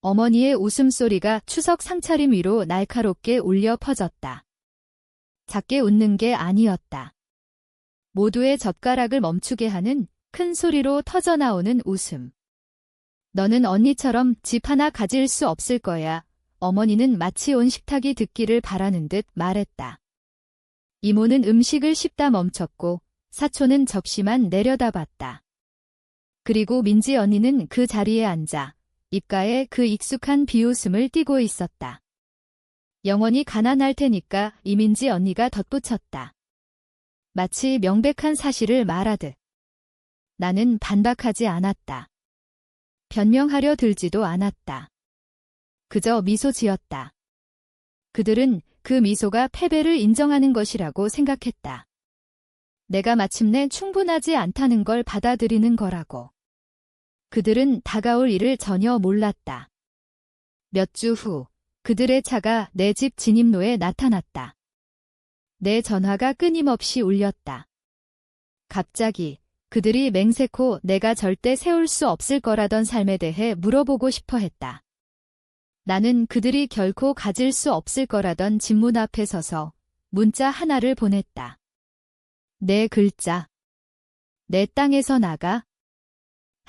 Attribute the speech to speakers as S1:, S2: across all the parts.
S1: 어머니의 웃음소리가 추석 상차림 위로 날카롭게 울려 퍼졌다. 작게 웃는 게 아니었다. 모두의 젓가락을 멈추게 하는 큰 소리로 터져나오는 웃음. 너는 언니처럼 집 하나 가질 수 없을 거야. 어머니는 마치 온 식탁이 듣기를 바라는 듯 말했다. 이모는 음식을 씹다 멈췄고 사촌은 접시만 내려다봤다. 그리고 민지 언니는 그 자리에 앉아 입가에 그 익숙한 비웃음을 띠고 있었다. 영원히 가난할 테니까 이민지 언니가 덧붙였다. 마치 명백한 사실을 말하듯. 나는 반박하지 않았다. 변명하려 들지도 않았다. 그저 미소 지었다. 그들은 그 미소가 패배를 인정하는 것이라고 생각했다. 내가 마침내 충분하지 않다는 걸 받아들이는 거라고. 그들은 다가올 일을 전혀 몰랐다. 몇 주 후, 그들의 차가 내 집 진입로에 나타났다. 내 전화가 끊임없이 울렸다. 갑자기 그들이 맹세코 내가 절대 세울 수 없을 거라던 삶에 대해 물어보고 싶어 했다. 나는 그들이 결코 가질 수 없을 거라던 집문 앞에 서서 문자 하나를 보냈다. 내 글자. 내 땅에서 나가.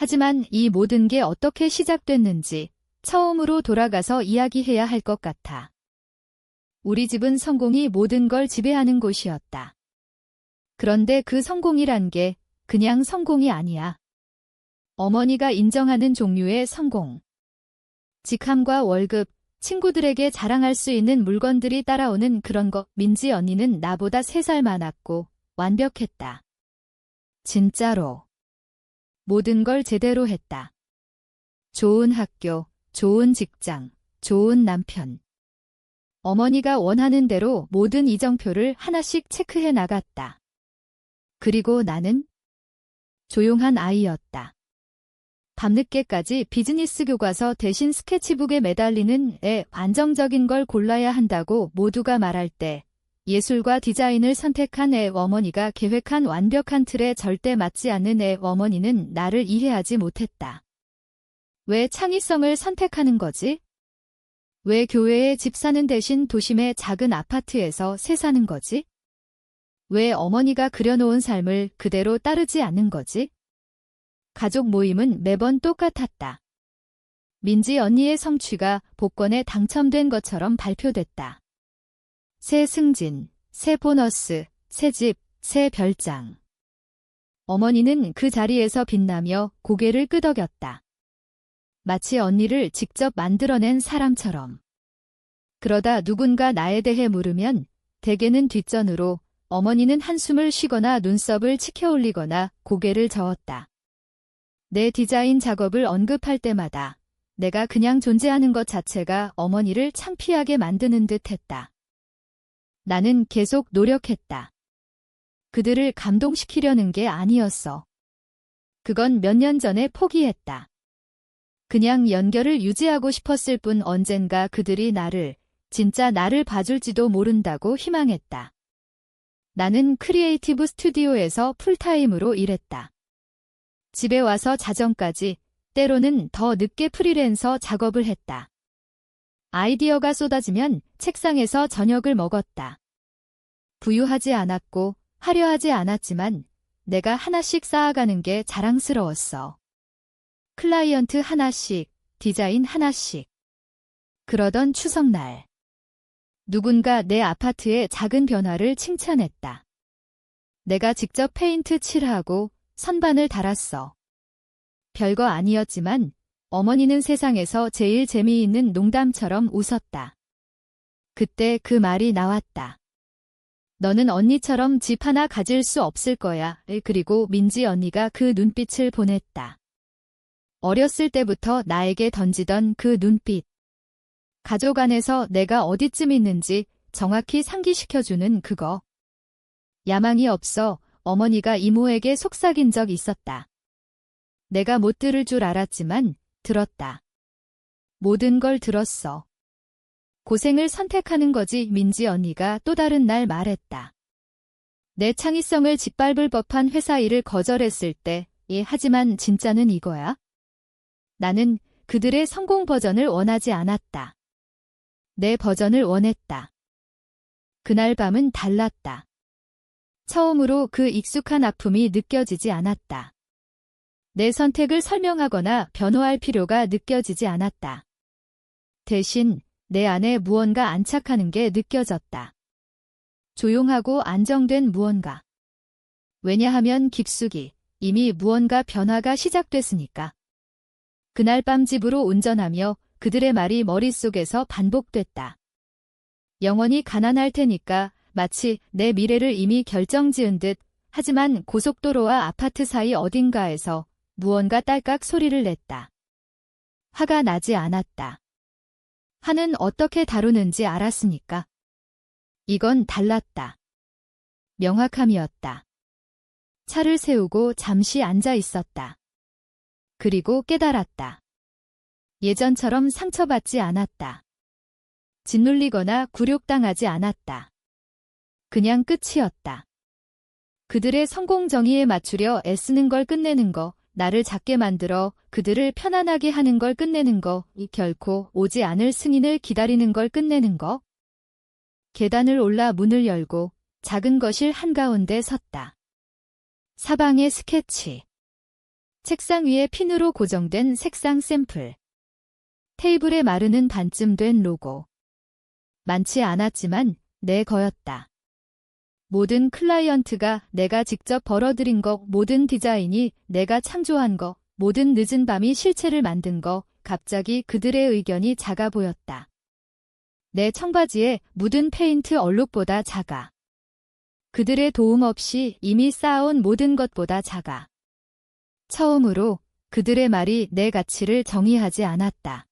S1: 하지만 이 모든 게 어떻게 시작됐는지 처음으로 돌아가서 이야기해야 할 것 같아. 우리 집은 성공이 모든 걸 지배하는 곳이었다. 그런데 그 성공이란 게 그냥 성공이 아니야. 어머니가 인정하는 종류의 성공. 직함과 월급, 친구들에게 자랑할 수 있는 물건들이 따라오는 그런 거. 민지 언니는 나보다 3살 많았고 완벽했다. 진짜로. 모든 걸 제대로 했다. 좋은 학교, 좋은 직장, 좋은 남편. 어머니가 원하는 대로 모든 이정표를 하나씩 체크해 나갔다. 그리고 나는 조용한 아이였다. 밤늦게까지 비즈니스 교과서 대신 스케치북에 매달리는 애. 안정적인 걸 골라야 한다고 모두가 말할 때 예술과 디자인을 선택한 애. 어머니가 계획한 완벽한 틀에 절대 맞지 않는 애. 어머니는 나를 이해하지 못했다. 왜 창의성을 선택하는 거지? 왜 교회에 집 사는 대신 도심의 작은 아파트에서 새 사는 거지? 왜 어머니가 그려놓은 삶을 그대로 따르지 않는 거지? 가족 모임은 매번 똑같았다. 민지 언니의 성취가 복권에 당첨된 것처럼 발표됐다. 새 승진, 새 보너스, 새 집, 새 별장. 어머니는 그 자리에서 빛나며 고개를 끄덕였다. 마치 언니를 직접 만들어낸 사람처럼. 그러다 누군가 나에 대해 물으면 대개는 뒷전으로 어머니는 한숨을 쉬거나 눈썹을 치켜올리거나 고개를 저었다. 내 디자인 작업을 언급할 때마다 내가 그냥 존재하는 것 자체가 어머니를 창피하게 만드는 듯 했다. 나는 계속 노력했다. 그들을 감동시키려는 게 아니었어. 그건 몇 년 전에 포기했다. 그냥 연결을 유지하고 싶었을 뿐. 언젠가 그들이 진짜 나를 봐줄지도 모른다고 희망했다. 나는 크리에이티브 스튜디오에서 풀타임으로 일했다. 집에 와서 자정까지, 때로는 더 늦게 프리랜서 작업을 했다. 아이디어가 쏟아지면 책상에서 저녁을 먹었다. 부유하지 않았고 화려하지 않았지만 내가 하나씩 쌓아가는 게 자랑스러웠어. 클라이언트 하나씩, 디자인 하나씩. 그러던 추석날. 누군가 내 아파트의 작은 변화를 칭찬했다. 내가 직접 페인트 칠하고 선반을 달았어. 별거 아니었지만 어머니는 세상에서 제일 재미있는 농담처럼 웃었다. 그때 그 말이 나왔다. 너는 언니처럼 집 하나 가질 수 없을 거야. 그리고 민지 언니가 그 눈빛을 보냈다. 어렸을 때부터 나에게 던지던 그 눈빛. 가족 안에서 내가 어디쯤 있는지 정확히 상기시켜주는 그거. 야망이 없어 어머니가 이모에게 속삭인 적 있었다. 내가 못 들을 줄 알았지만 들었다. 모든 걸 들었어. 고생을 선택하는 거지. 민지 언니가 또 다른 날 말했다. 내 창의성을 짓밟을 법한 회사 일을 거절했을 때, 하지만 진짜는 이거야. 나는 그들의 성공 버전을 원하지 않았다. 내 버전을 원했다. 그날 밤은 달랐다. 처음으로 그 익숙한 아픔이 느껴지지 않았다. 내 선택을 설명하거나 변호할 필요가 느껴지지 않았다. 대신 내 안에 무언가 안착하는 게 느껴졌다. 조용하고 안정된 무언가. 왜냐하면 깊숙이 이미 무언가 변화가 시작됐으니까. 그날 밤 집으로 운전하며 그들의 말이 머릿속에서 반복됐다. 영원히 가난할 테니까 마치 내 미래를 이미 결정지은 듯. 하지만 고속도로와 아파트 사이 어딘가에서 무언가 딸깍 소리를 냈다. 화가 나지 않았다. 화는 어떻게 다루는지 알았으니까. 이건 달랐다. 명확함이었다. 차를 세우고 잠시 앉아 있었다. 그리고 깨달았다. 예전처럼 상처받지 않았다. 짓눌리거나 굴욕당하지 않았다. 그냥 끝이었다. 그들의 성공 정의에 맞추려 애쓰는 걸 끝내는 거, 나를 작게 만들어 그들을 편안하게 하는 걸 끝내는 거, 결코 오지 않을 승인을 기다리는 걸 끝내는 거. 계단을 올라 문을 열고 작은 거실 한가운데 섰다. 사방의 스케치. 책상 위에 핀으로 고정된 색상 샘플. 테이블에 마르는 반쯤 된 로고. 많지 않았지만 내 거였다. 모든 클라이언트가 내가 직접 벌어들인 거, 모든 디자인이 내가 창조한 거, 모든 늦은 밤이 실체를 만든 거, 갑자기 그들의 의견이 작아 보였다. 내 청바지에 묻은 페인트 얼룩보다 작아. 그들의 도움 없이 이미 쌓아온 모든 것보다 작아. 처음으로 그들의 말이 내 가치를 정의하지 않았다.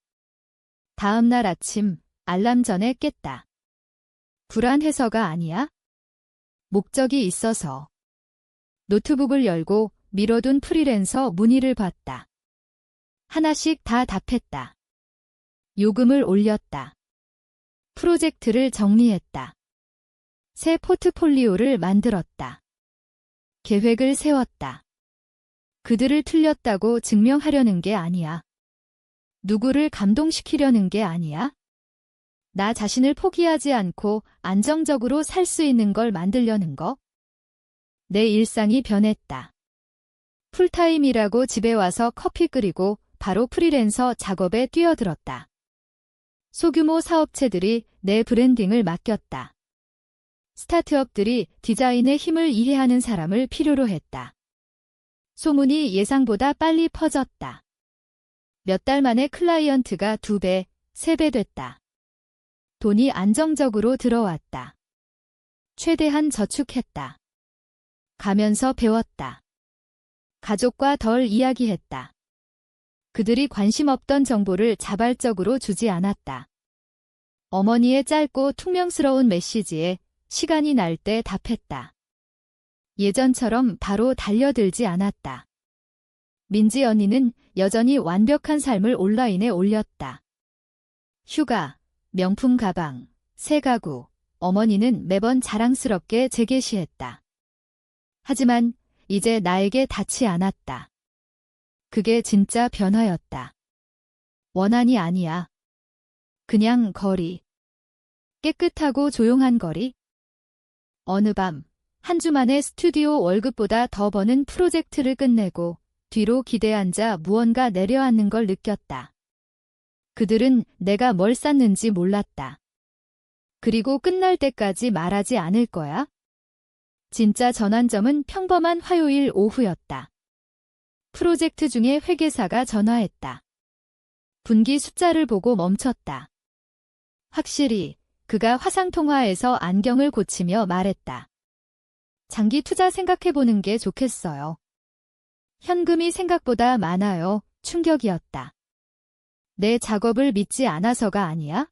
S1: 다음 날 아침 알람 전에 깼다. 불안해서가 아니야? 목적이 있어서. 노트북을 열고 미뤄둔 프리랜서 문의를 봤다. 하나씩 다 답했다. 요금을 올렸다. 프로젝트를 정리했다. 새 포트폴리오를 만들었다. 계획을 세웠다. 그들을 틀렸다고 증명하려는 게 아니야. 누구를 감동시키려는 게 아니야. 나 자신을 포기하지 않고 안정적으로 살 수 있는 걸 만들려는 거. 내 일상이 변했다. 풀타임이라고 집에 와서 커피 끓이고 바로 프리랜서 작업에 뛰어들었다. 소규모 사업체들이 내 브랜딩을 맡겼다. 스타트업들이 디자인의 힘을 이해하는 사람을 필요로 했다. 소문이 예상보다 빨리 퍼졌다. 몇 달 만에 클라이언트가 2배, 3배 됐다. 돈이 안정적으로 들어왔다. 최대한 저축했다. 가면서 배웠다. 가족과 덜 이야기했다. 그들이 관심 없던 정보를 자발적으로 주지 않았다. 어머니의 짧고 퉁명스러운 메시지에 시간이 날 때 답했다. 예전처럼 바로 달려들지 않았다. 민지 언니는 여전히 완벽한 삶을 온라인에 올렸다. 휴가, 명품 가방, 새 가구, 어머니는 매번 자랑스럽게 재게시했다. 하지만 이제 나에게 닿지 않았다. 그게 진짜 변화였다. 원한이 아니야. 그냥 거리. 깨끗하고 조용한 거리. 어느 밤, 한 주 만에 스튜디오 월급보다 더 버는 프로젝트를 끝내고 뒤로 기대앉아 무언가 내려앉는 걸 느꼈다. 그들은 내가 뭘 쌌는지 몰랐다. 그리고 끝날 때까지 말하지 않을 거야? 진짜 전환점은 평범한 화요일 오후였다. 프로젝트 중에 회계사가 전화했다. 분기 숫자를 보고 멈췄다. 확실히 그가 화상통화에서 안경을 고치며 말했다. 장기 투자 생각해보는 게 좋겠어요. 현금이 생각보다 많아요. 충격이었다. 내 작업을 믿지 않아서가 아니야?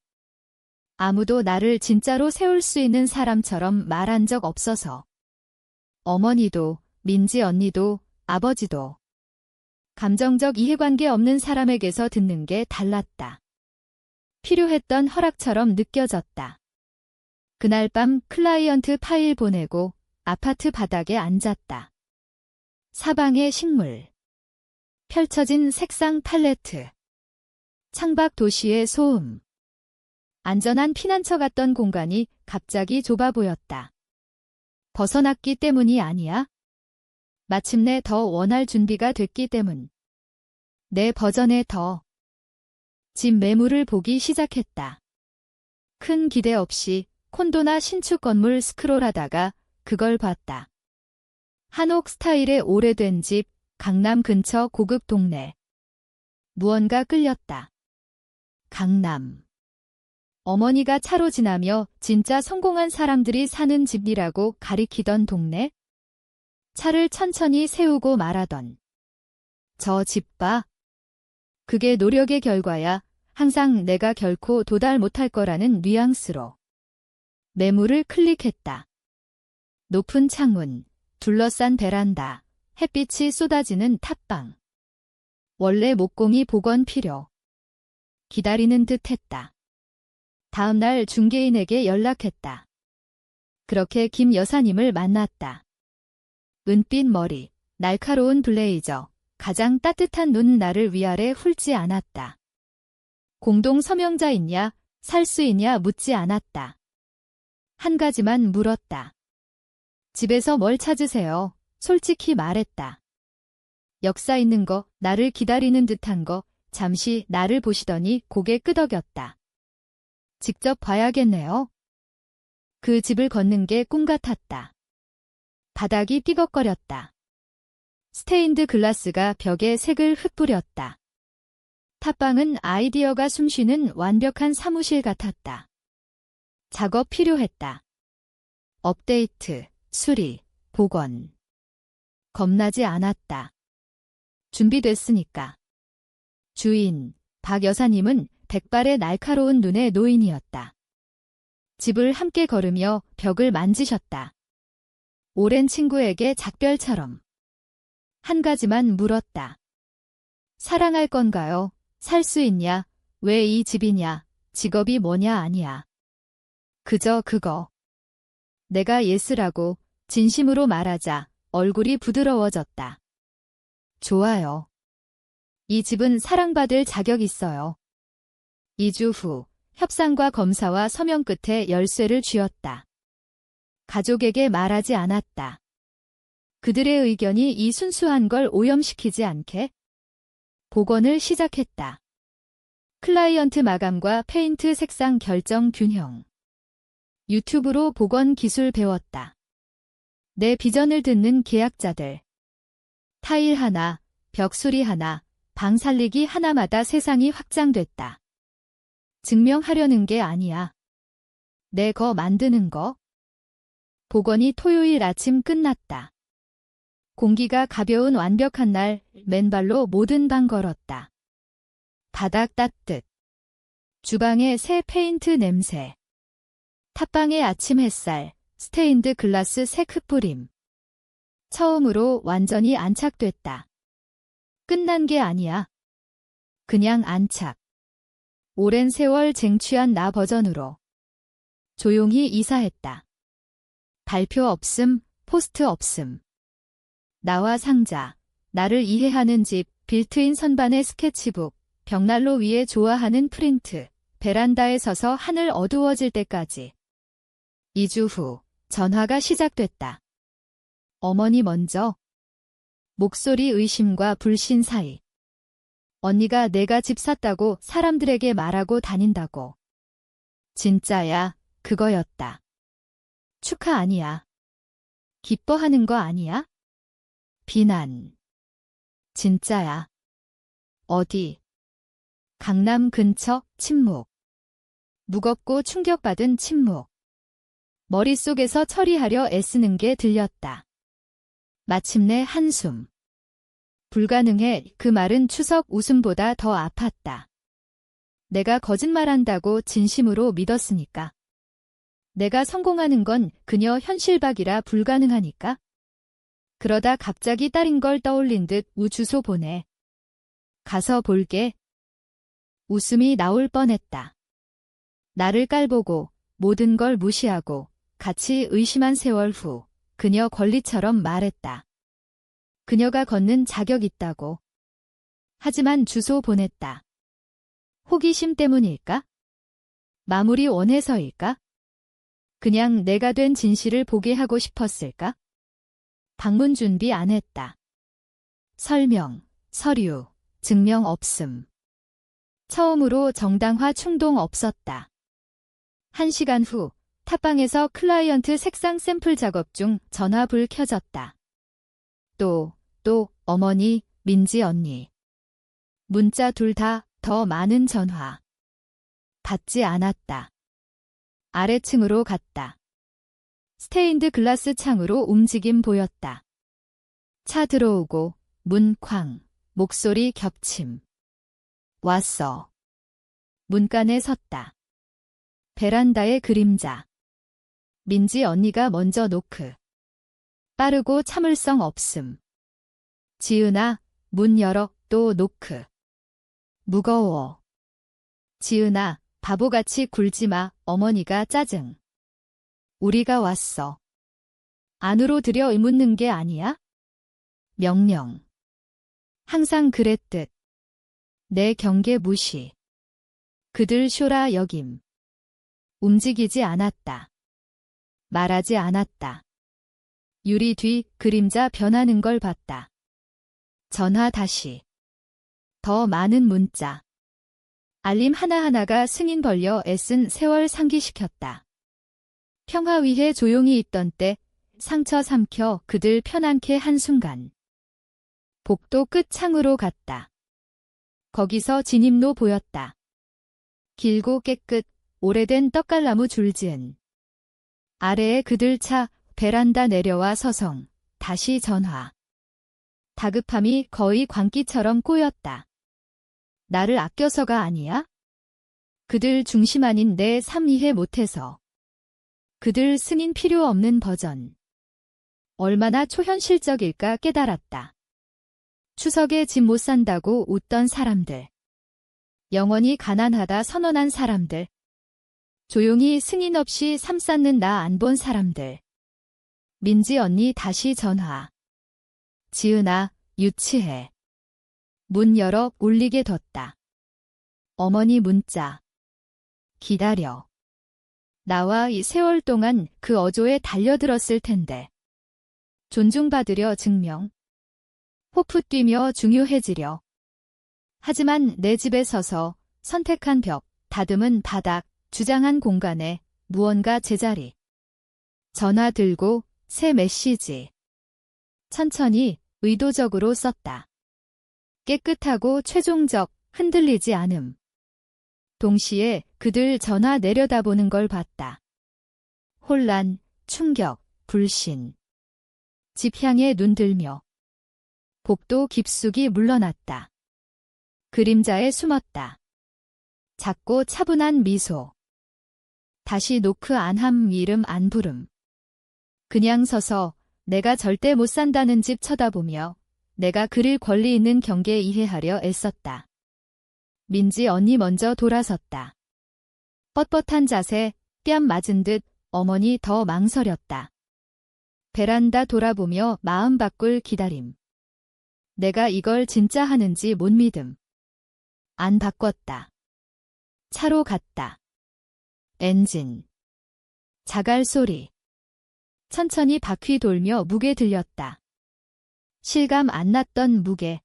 S1: 아무도 나를 진짜로 세울 수 있는 사람처럼 말한 적 없어서. 어머니도, 민지 언니도, 아버지도. 감정적 이해관계 없는 사람에게서 듣는 게 달랐다. 필요했던 허락처럼 느껴졌다. 그날 밤 클라이언트 파일 보내고 아파트 바닥에 앉았다. 사방의 식물. 펼쳐진 색상 팔레트. 창밖 도시의 소음. 안전한 피난처 같던 공간이 갑자기 좁아 보였다. 벗어났기 때문이 아니야. 마침내 더 원할 준비가 됐기 때문. 내 버전의 집 매물을 보기 시작했다. 큰 기대 없이 콘도나 신축 건물 스크롤하다가 그걸 봤다. 한옥 스타일의 오래된 집, 강남 근처 고급 동네. 무언가 끌렸다. 강남. 어머니가 차로 지나며 진짜 성공한 사람들이 사는 집이라고 가리키던 동네? 차를 천천히 세우고 말하던. 저 집 봐. 그게 노력의 결과야. 항상 내가 결코 도달 못할 거라는 뉘앙스로. 매물을 클릭했다. 높은 창문, 둘러싼 베란다, 햇빛이 쏟아지는 탑방. 원래 목공이 복원 필요. 기다리는 듯 했다. 다음 날 중개인에게 연락했다. 그렇게 김 여사님을 만났다. 은빛 머리, 날카로운 블레이저, 가장 따뜻한 눈 나를 위아래 훑지 않았다. 공동 서명자 있냐, 살 수 있냐 묻지 않았다. 한 가지만 물었다. 집에서 뭘 찾으세요? 솔직히 말했다. 역사 있는 거, 나를 기다리는 듯한 거, 잠시 나를 보시더니 고개 끄덕였다. 직접 봐야겠네요. 그 집을 걷는 게 꿈 같았다. 바닥이 삐걱거렸다. 스테인드 글라스가 벽에 색을 흩뿌렸다. 탑방은 아이디어가 숨쉬는 완벽한 사무실 같았다. 작업 필요했다. 업데이트, 수리, 복원. 겁나지 않았다. 준비됐으니까. 주인, 박 여사님은 백발의 날카로운 눈의 노인이었다. 집을 함께 걸으며 벽을 만지셨다. 오랜 친구에게 작별처럼. 한 가지만 물었다. 사랑할 건가요? 살 수 있냐? 왜 이 집이냐? 직업이 뭐냐 아니야. 그저 그거. 내가 예스라고 진심으로 말하자 얼굴이 부드러워졌다. 좋아요. 이 집은 사랑받을 자격 있어요. 2주 후 협상과 검사와 서명 끝에 열쇠를 쥐었다. 가족에게 말하지 않았다. 그들의 의견이 이 순수한 걸 오염시키지 않게 복원을 시작했다. 클라이언트 마감과 페인트 색상 결정 균형. 유튜브로 복원 기술 배웠다. 내 비전을 듣는 계약자들. 타일 하나, 벽 수리 하나, 방 살리기 하나마다 세상이 확장됐다. 증명하려는 게 아니야. 내 거 만드는 거. 복원이 토요일 아침 끝났다. 공기가 가벼운 완벽한 날 맨발로 모든 방 걸었다. 바닥 따뜻. 주방의 새 페인트 냄새. 탑방의 아침 햇살, 스테인드 글라스 색 흩뿌림. 처음으로 완전히 안착됐다. 끝난 게 아니야. 그냥 안착. 오랜 세월 쟁취한 나 버전으로. 조용히 이사했다. 발표 없음, 포스트 없음. 나와 상자, 나를 이해하는 집, 빌트인 선반의 스케치북, 벽난로 위에 좋아하는 프린트, 베란다에 서서 하늘 어두워질 때까지. 2주 후 전화가 시작됐다. 어머니 먼저. 목소리 의심과 불신 사이. 언니가 내가 집 샀다고 사람들에게 말하고 다닌다고. 진짜야, 그거였다. 축하 아니야. 기뻐하는 거 아니야? 비난. 진짜야. 어디? 강남 근처, 침묵. 무겁고 충격받은 침묵. 머릿속에서 처리하려 애쓰는 게 들렸다. 마침내 한숨. 불가능해. 그 말은 추석 웃음보다 더 아팠다. 내가 거짓말한다고 진심으로 믿었으니까. 내가 성공하는 건 그녀 현실박이라 불가능하니까. 그러다 갑자기 딸인 걸 떠올린 듯 주소 보내. 가서 볼게. 웃음이 나올 뻔했다. 나를 깔보고 모든 걸 무시하고 같이 의심한 세월 후 그녀 권리처럼 말했다. 그녀가 걷는 자격 있다고. 하지만 주소 보냈다. 호기심 때문일까? 마무리 원해서일까? 그냥 내가 된 진실을 보게 하고 싶었을까? 방문 준비 안 했다. 설명, 서류, 증명 없음. 처음으로 정당화 충동 없었다. 1시간 후 탑방에서 클라이언트 색상 샘플 작업 중 전화 불 켜졌다. 또 어머니, 민지 언니. 문자 둘 다 더 많은 전화. 받지 않았다. 아래층으로 갔다. 스테인드 글라스 창으로 움직임 보였다. 차 들어오고 문 쾅, 목소리 겹침. 왔어. 문간에 섰다. 베란다의 그림자. 민지 언니가 먼저 노크. 빠르고 참을성 없음. 지은아, 문 열어. 또 노크. 무거워. 지은아, 바보같이 굴지 마. 어머니가 짜증. 우리가 왔어. 안으로 들여 묻는 게 아니야? 명령. 항상 그랬듯. 내 경계 무시. 그들 쇼라 여김. 움직이지 않았다. 말하지 않았다. 유리 뒤 그림자 변하는 걸 봤다. 전화 다시. 더 많은 문자. 알림 하나하나가 승인 벌려 애쓴 세월 상기시켰다. 평화 위에 조용히 있던 때 상처 삼켜 그들 편안케 한순간. 복도 끝 창으로 갔다. 거기서 진입로 보였다. 길고 깨끗 오래된 떡갈나무 줄지은. 아래에 그들 차 베란다 내려와 서성. 다시 전화. 다급함이 거의 광기처럼 꼬였다. 나를 아껴서가 아니야? 그들 중심 아닌 내 삶 이해 못해서. 그들 승인 필요 없는 버전. 얼마나 초현실적일까 깨달았다. 추석에 집 못 산다고 웃던 사람들. 영원히 가난하다 선언한 사람들. 조용히 승인 없이 삶 쌓는 나 안 본 사람들. 민지 언니 다시 전화. 지은아, 유치해. 문 열어 울리게 뒀다. 어머니 문자. 기다려. 나와 이 세월 동안 그 어조에 달려들었을 텐데. 존중받으려 증명. 호프 뛰며 중요해지려. 하지만 내 집에 서서 선택한 벽, 다듬은 바닥, 주장한 공간에 무언가 제자리. 전화 들고 새 메시지. 천천히 의도적으로 썼다. 깨끗하고 최종적, 흔들리지 않음. 동시에 그들 전화 내려다보는 걸 봤다. 혼란, 충격, 불신. 집 향해 눈 들며. 복도 깊숙이 물러났다. 그림자에 숨었다. 작고 차분한 미소. 다시 노크 안 함 이름 안 부름. 그냥 서서 내가 절대 못 산다는 집 쳐다보며 내가 그릴 권리 있는 경계 이해하려 애썼다. 민지 언니 먼저 돌아섰다. 뻣뻣한 자세, 뺨 맞은 듯 어머니 더 망설였다. 베란다 돌아보며 마음 바꿀 기다림. 내가 이걸 진짜 하는지 못 믿음. 안 바꿨다. 차로 갔다. 엔진. 자갈 소리. 천천히 바퀴 돌며 무게 들렸다. 실감 안 났던 무게.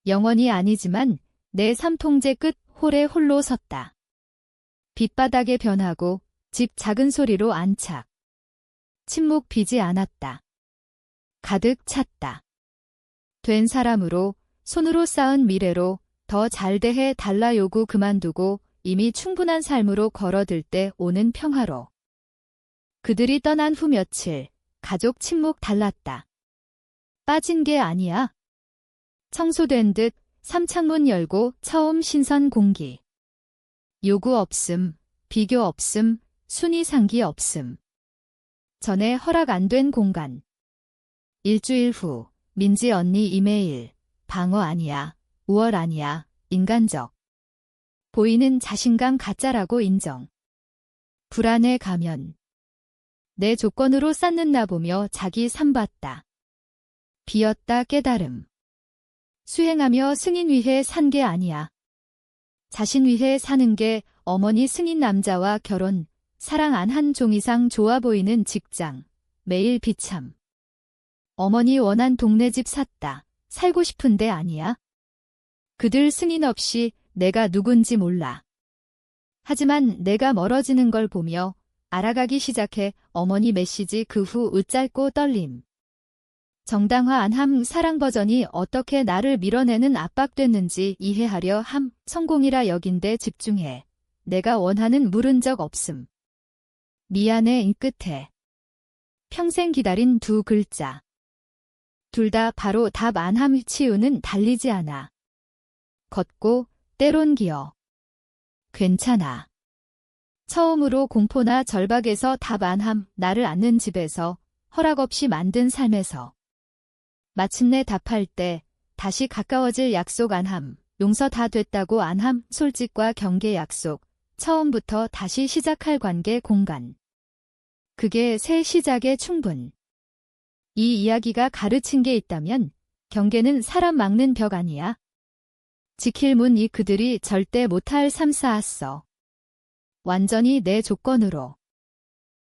S1: 영원히 아니지만 내 삼통제 끝 홀에 홀로 섰다. 빗바닥에 변하고 집 작은 소리로 안착. 침묵 비지 않았다. 가득 찼다. 된 사람으로 손으로 쌓은 미래로 더 잘 대해 달라 요구 그만두고 이미 충분한 삶으로 걸어들 때 오는 평화로. 그들이 떠난 후 며칠 가족 침묵 달랐다. 빠진 게 아니야. 청소된 듯 삼창문 열고 처음 신선 공기. 요구 없음, 비교 없음, 순위 상기 없음. 전에 허락 안 된 공간. 일주일 후 민지 언니 이메일. 방어 아니야. 우월 아니야. 인간적. 보이는 자신감 가짜라고 인정. 불안에 가면. 내 조건으로 쌓는나 보며 자기 삶 봤다. 비었다 깨달음. 수행하며 승인 위해 산 게 아니야. 자신 위해 사는 게 어머니 승인 남자와 결혼, 사랑 안 한 종 이상 좋아 보이는 직장, 매일 비참. 어머니 원한 동네 집 샀다. 살고 싶은데 아니야? 그들 승인 없이 내가 누군지 몰라. 하지만 내가 멀어지는 걸 보며 알아가기 시작해. 어머니 메시지 그 후 웃짧고 떨림. 정당화 안 함. 사랑 버전이 어떻게 나를 밀어내는 압박됐는지 이해하려 함. 성공이라 여긴데 집중해. 내가 원하는 물은 적 없음. 미안해. 이 끝에 평생 기다린 두 글자. 둘 다 바로 답 안 함. 치유는 달리지 않아. 걷고 때론 기어. 괜찮아. 처음으로 공포나 절박에서 답 안 함. 나를 안는 집에서, 허락 없이 만든 삶에서. 마침내 답할 때 다시 가까워질 약속 안 함. 용서 다 됐다고 안 함. 솔직과 경계 약속. 처음부터 다시 시작할 관계 공간. 그게 새 시작의 충분. 이 이야기가 가르친 게 있다면 경계는 사람 막는 벽 아니야. 지킬 문. 이 그들이 절대 못할 삶 쌓았어. 완전히 내 조건으로.